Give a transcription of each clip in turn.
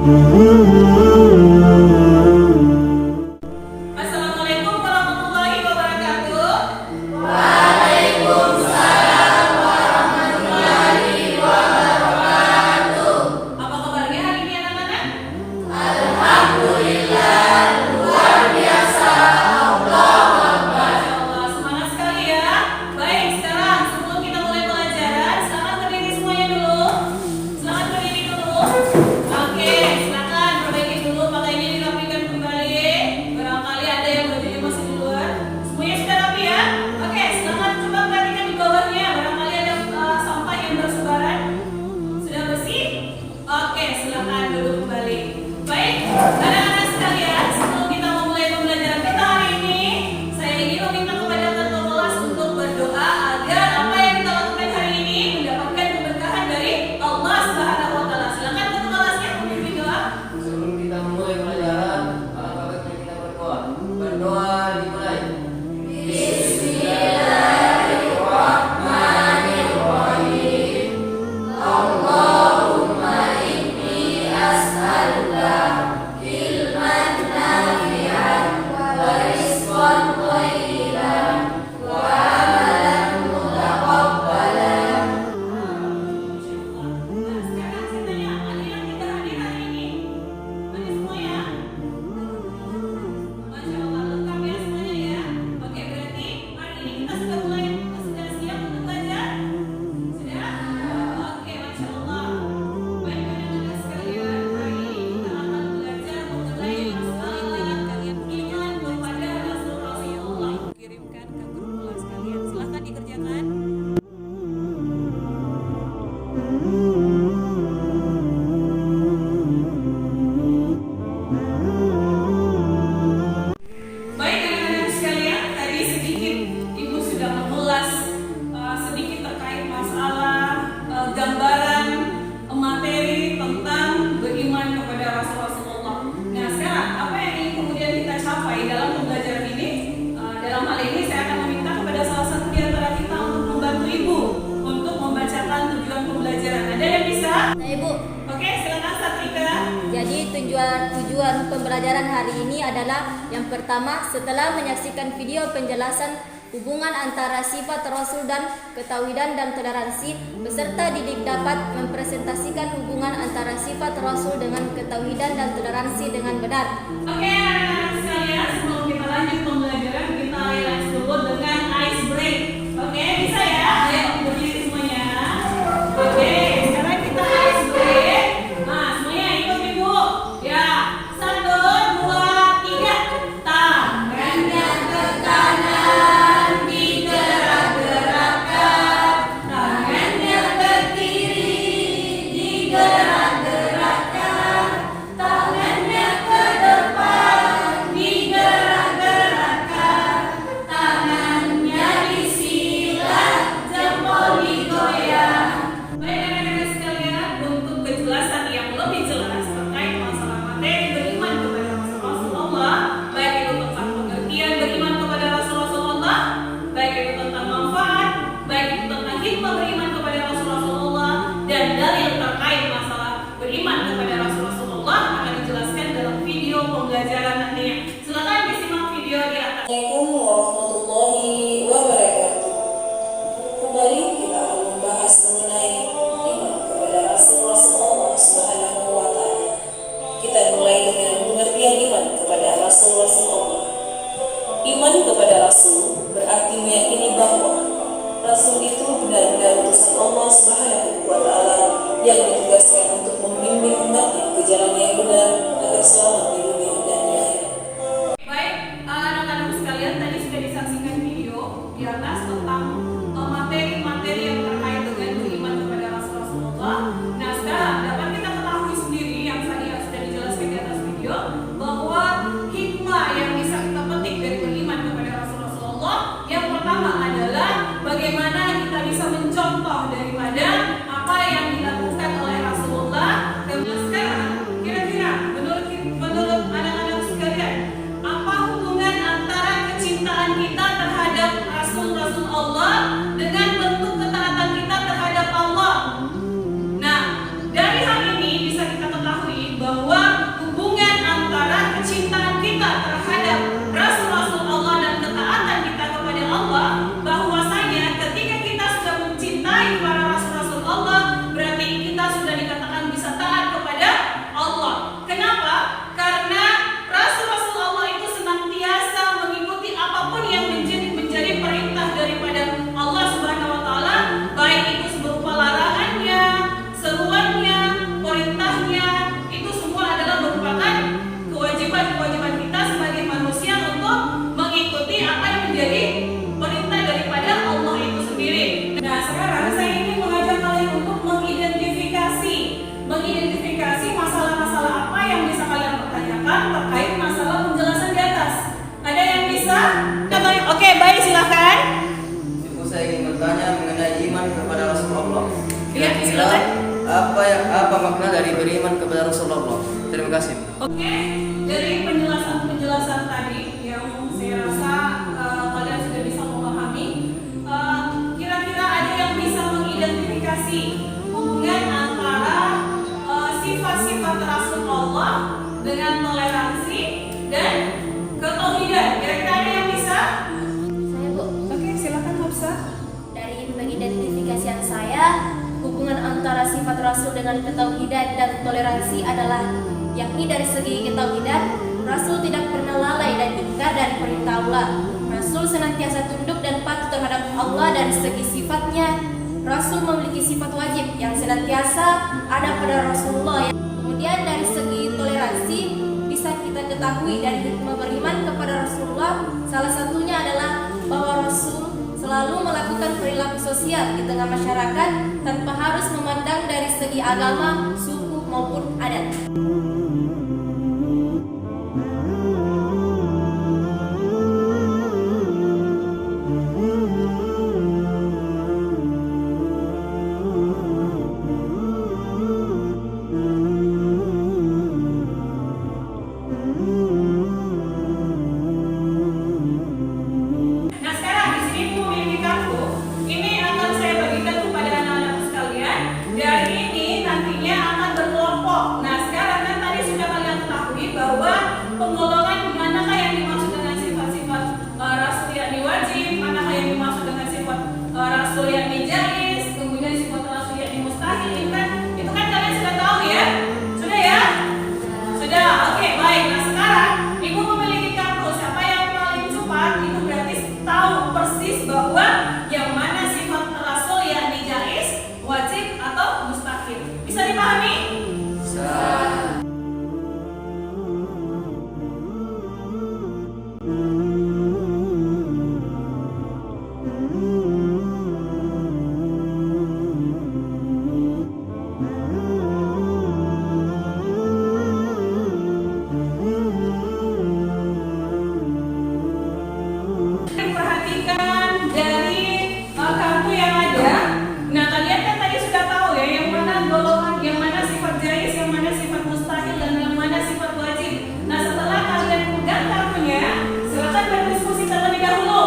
Assalamualaikum warahmatullahi wabarakatuh. Apa kabarnya hari ini anak-anak? Masya Allah, semangat sekali ya. Baik, sekarang sebelum kita mulai pelajaran, selamat berdiri semuanya dulu. Selamat berdiri dulu. Oke, silakan perbaiki dulu pakaiannya, dirapikan kembali. Barangkali ada yang bajunya masih di luar. Semuanya sudah rapi ya? Oke, silakan coba perhatikan di bawahnya. Barangkali ada sampah yang bersebaran. Sudah bersih? Oke, silakan duduk kembali. Baik, anak-anak sekalian, sebelum kita memulai pembelajaran kita hari ini, saya ingin meminta kepada ketua kelas untuk berdoa agar apa yang kita lakukan hari ini mendapatkan keberkahan dari Allah Subhanahu wa taala. Silakan ketua kelasnya memimpin doa. Sebelum kita mulai pelajaran, alangkah baiknya kita berdoa. Berdoa dimulai. Nah, sekarang saya tanya, ada yang tidak hadir hari ini? Ada semua ya? Masya Allah, lengkap ya semuanya ya? Oke, berarti hari ini kita sudah siap untuk belajar? Sudah? Oke, Masya Allah. Baik, anak-anak sekalian, hari ini kita akan belajar mengenai masalah iman kepada Rasulullah. Kirimkan ke grup kelas kalian. Silahkan dikerjakan. Baik anak-anak sekalian, tadi sedikit Ibu sudah mengulas sedikit terkait masalah gambaran materi tentang beriman kepada Rasulullah. Nah, sekarang apa yang ingin kemudian kita capai dalam pembelajaran ini? Dalam hal ini saya akan meminta kepada salah satu di antara kita untuk membantu Ibu untuk membacakan tujuan pembelajaran. Ada yang bisa? Nah, Ibu, Oke, silakan Satrika. jadi tujuan pembelajaran hari ini adalah yang pertama, setelah menyaksikan video penjelasan hubungan antara sifat Rasul dan ketauhidan dan toleransi, peserta didik dapat mempresentasikan hubungan antara sifat Rasul dengan ketauhidan dan toleransi dengan benar. Oke, anak-anak sekalian, sebelum kita lanjut pembelajaran, kita relax dulu dengan ice break. Oke, bisa ya? Ayo berdiri semuanya. Oke, sekarang kita ice break. Nah, semuanya ikut Ibu. Ya, 1, 2, 3. Tangannya ke kanan, digerak-gerakkan. Tangannya ke kiri, digerak-gerakkan. Tangannya ke depan, digerak-gerakkan. Tangannya disilang, jempol digoyang. Baik anak-anak sekalian, untuk kejelasan yang lebih jelas terkait masalah materi beriman kepada Rasulullah, baik itu tentang pengertian beriman kepada Rasulullah, baik itu tentang manfaat, baik itu tentang hikmah beriman kepada Rasulullah, dan dalil terkait masalah beriman kepada Rasulullah akan dijelaskan dalam video pembelajaran nantinya. Silakan disimak video di atas. Assalamualaikum warahmatullahi wabarakatuh. Kembali kita akan membahas mengenai iman kepada Rasulullah Subhanahu wa taala. makna dari beriman kepada Rasulullah. Terima kasih. Oke, dari penjelasan tadi yang saya rasa kalian sudah bisa memahami. Kira-kira ada yang bisa mengidentifikasi hubungan antara sifat-sifat Rasulullah dengan toleransi dan ketauhidan? Kira-kira ada yang bisa? Saya, Bu. Oke, silakan Hafsah. Dari pengidentifikasian saya, hubungan antara sifat Rasul dengan ketauhidan dan toleransi adalah yakni dari segi ketauhidan, Rasul tidak pernah lalai dan ingkar dari perintah Allah. Rasul senantiasa tunduk dan patuh terhadap Allah. Dari segi sifatnya, Rasul memiliki sifat wajib yang senantiasa ada pada Rasulullah. Kemudian dari segi toleransi, bisa kita ketahui dari hikmah beriman kepada Rasulullah, salah satunya adalah bahwa Rasul selalu melakukan perilaku sosial di tengah masyarakat tanpa harus memandang dari segi agama, suku maupun adat. Nah sekarang di sini aku memiliki kartu. Ini akan saya bagikan kepada anak-anakku sekalian. Dan ini nantinya akan berkelompok. Nah sekarang kan tadi sudah kalian ketahui bahwa penggolongan manakah yang dimaksud dengan sifat-sifat Rasul yang wajib, manakah yang dimaksud dengan sifat Rasul yang jaiz, kemudian sifat Rasul yang mustahil. Itu kan kalian sudah tahu ya? Sudah ya? Sudah. Oke, baik. Nah sekarang ibu memiliki kartu. Siapa yang paling cepat itu berarti tahu persis bahwa yang mana sifat Rasul yang jaiz, wajib atau mustahil. Bisa dipahami? Perhatikan dari kartu yang ada. Nah kalian kan tadi sudah tahu ya yang mana golongan, yang mana sifat jaiz, yang mana sifat mustahil, dan yang mana sifat wajib. Nah setelah kalian pegang kartunya, silakan berdiskusi terlebih dahulu.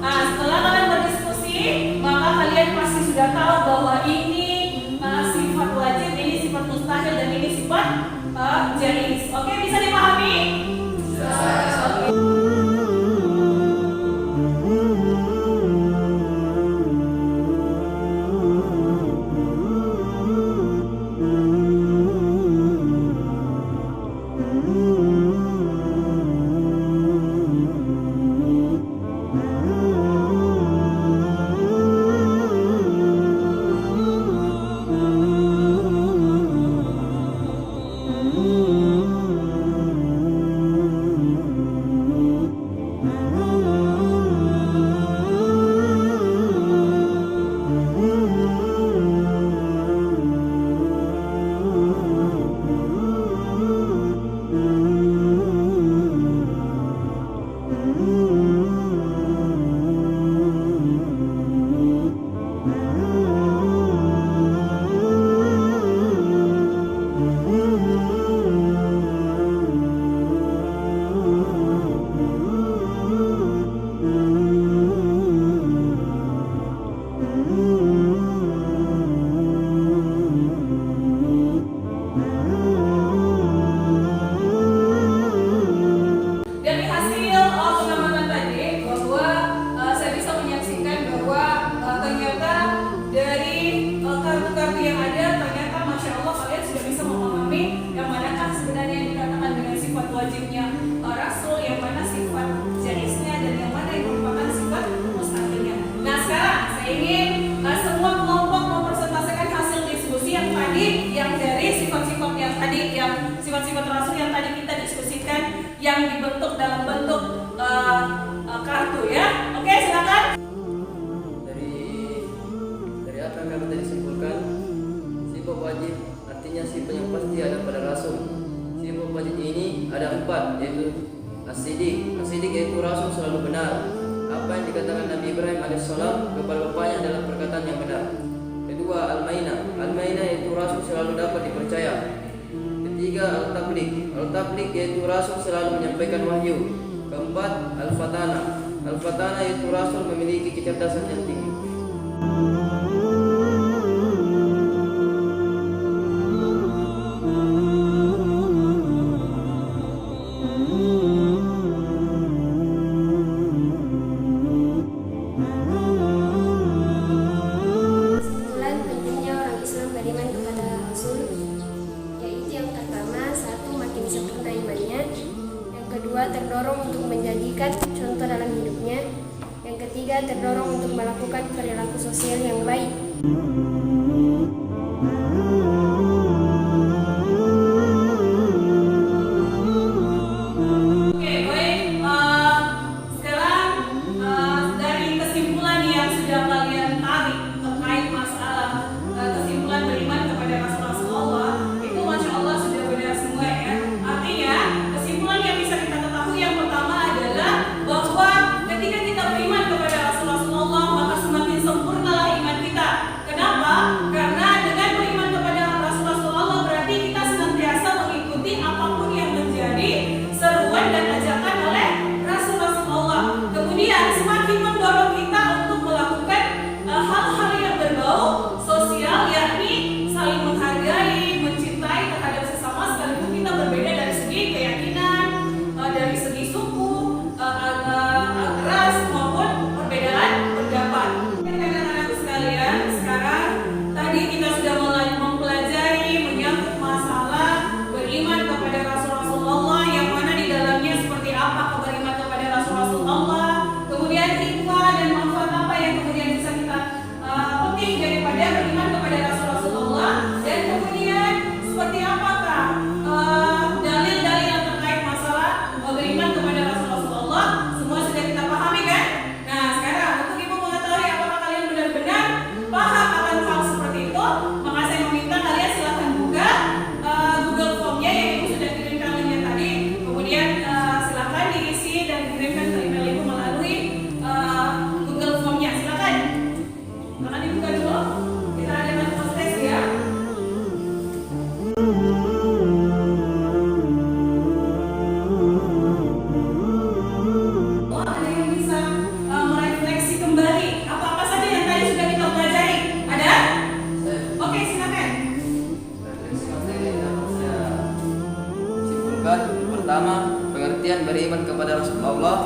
Nah setelah kalian berdiskusi, maka kalian pasti sudah tahu bahwa ini sifat wajib, ini sifat mustahil, dan ini sifat jaiz. Oke, bisa dipahami? Oke. Dari hasil pengamatan tadi bahwa saya bisa menyaksikan bahwa ternyata dari kartu-kartu yang ada, ternyata Masya Allah kalian sudah bisa memahami yang manakah sebenarnya yang dikatakan dengan sifat wajibnya Rasul, yang mana sifat jaiznya, dan yang mana yang merupakan sifat mustahilnya. Nah sekarang saya ingin semua kelompok mempresentasikan hasil diskusi yang tadi, yang dari sifat-sifat yang tadi, yang sifat-sifat Rasul yang tadi kita diskusikan, yang dibentuk dalam bentuk kartu ya. Oke, silakan. Dari apa yang kami tadi simpulkan, sifat wajib artinya sifat yang pasti ada pada Rasul. Sifat wajib ini ada 4, yaitu as-sidiq. As-sidiq yaitu Rasul selalu benar. Apa yang dikatakan Nabi Ibrahim alaihissalam kepada bapaknya adalah perkataan yang benar. Kedua, kedua al-mainah. Al-mainah yaitu rasul selalu dapat dipercaya. Ketiga al-tabligh. Al-tabligh yaitu rasul selalu menyampaikan wahyu. Keempat al-fatana. Al-fatana yaitu rasul memiliki kecerdasan yang tinggi. Kesimpulan pentingnya orang Islam beriman kepada Rasul, yaitu yang pertama, satu, makin sempurna imannya. Yang kedua, terdorong untuk menjadikan contoh dalam hidupnya. Yang ketiga, terdorong untuk melakukan perilaku sosial yang baik. Oke, baik. Sekarang dari kesimpulan yang sudah kalian tarik terkait masalah kesimpulan beriman kepada Rasulullah, itu masya Allah sudah benar semua ya. Artinya kesimpulan yang bisa kita ketahui yang pertama adalah bahwa ketika kita beriman kepada Rasulullah, maka semakin sempurnalah iman kita. Kenapa? Karena dengan beriman kepada Rasulullah berarti kita senantiasa mengikuti apapun yang menjadi seruan dan ajakan oleh Rasulullah. Kemudian semakin mendorong kita untuk melakukan hal-hal yang berbau sosial, yakni saling menghargai, mencintai terhadap sesama sekalipun kita berbeda dari segi keyakinan, dari segi suku, ras maupun perbedaan pendapat. Anak-anak sekalian, sekarang tadi kita sudah mulai mempelajari menyangkut masalah beriman kepada Rasulullah, yang mana di dalamnya seperti apa beriman kepada Rasulullah, kemudian hikmah dan manfaat apa yang kemudian bisa kita petik daripada beriman kepada Rasulullah, dan kemudian seperti apakah dalil-dalil yang terkait masalah beriman kepada Rasulullah. Semua sudah kita pahami kan? Nah, sekarang untuk ibu mengetahui apakah kalian benar-benar paham akan hal seperti itu, maka saya meminta kalian silahkan buka Google Form-nya yang ibu sudah kirimkan linknya tadi. Kemudian silahkan diisi dan dikirimkan ke email ibu melalui Google Form-nya. Silahkan. Silahkan dibuka dulu. Kita adakan proses ya. Ada yang bisa merefleksi kembali apa-apa saja yang tadi sudah kita pelajari? Ada? Oke, silakan. Refleksi materi yang dapat saya simpulkan. Pertama, pengertian beriman kepada Rasulullah.